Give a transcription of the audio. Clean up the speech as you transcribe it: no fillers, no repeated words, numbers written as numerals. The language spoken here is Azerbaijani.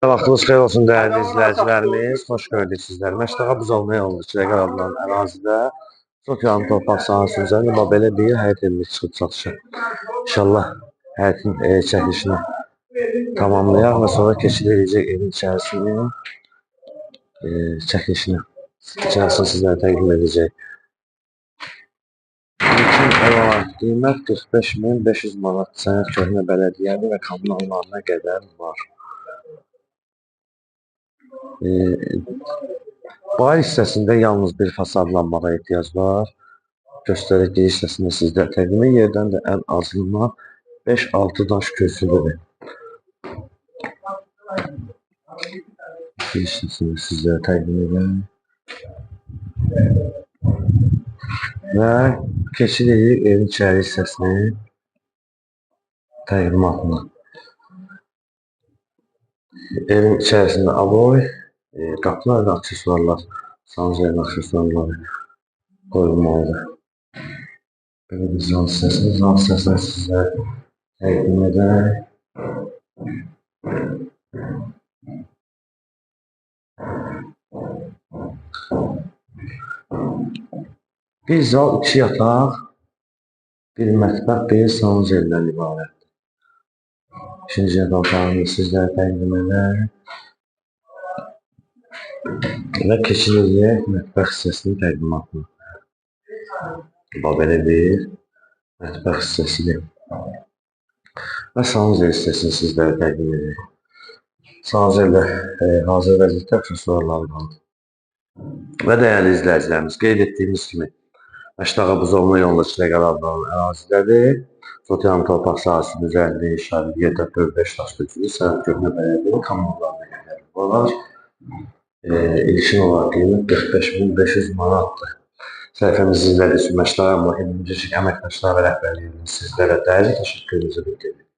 Vaxtınız xeyir olsun değerli izləyicilərimiz. Xoş gördük sizləri. Məştaqa Buzovna yolu Çiləqər adlanan ərazidə çox yanı torpaq sahəsi üzərində belə bir həyət evimiz çıxıb satışa. İnşallah həyətin çəkilişini tamamlayaq və sonra keçiriləcək evin içərisinin çəkilişini sizlərə təqdim edəcək. İlkin ev olan qiymət 45.500 manat. Sənəd köhnə bələdiyyəli və kommunallarına qədər var. Bayır hissəsində yalnız bir fasadlanmağa ehtiyac var. Göstərik giriş hissəsində sizdə təqdimi yerdən də ən azından 5-6 daş köçülür. Giriş hissəsində sizlərə təqdim edirəm. Və keçirik evin içəri hissəsini təqdimatına. Evin içərisində avoy, qapılar və aksesuarlar, sancarin aksesuarları qoyulmalıdır. Belə bir zal hissəsini sizlərə təqdim edək. Bir zal, 2 yataq, bir mətbəx, bir sancairdən ibarətdir. İkinci yataq otağını sizlərə təqdim edək. Və keçirik mətbəx hissəsinin təqdimatına. Belə bir mətbəx hissəsidir. Və sancair hissəsini sizlərə təqdim edək. Sancairdə hazır vəziyyətdə aksesuarları qaldı. Və dəyərli izləyicilərimiz, qeyd etdiyimiz kimi Məştaqa Buzovna yolu Çiləqər adlanan ərazidədir. Çox yanı torpaq sahəsinin üzərində inşaat 7-5 daş köçülür. Sənəd köhnə bələdiyyənin kommunallarına qədər var. İlkin olaraq qiymət 45.500 manatdır. Səhifəmizi izlədiyiniz üçün Məştaqa Əmlak Əməkdaşları və rəhbərliyinin sizlərə dərin təşəkkürünüzü bildiririk.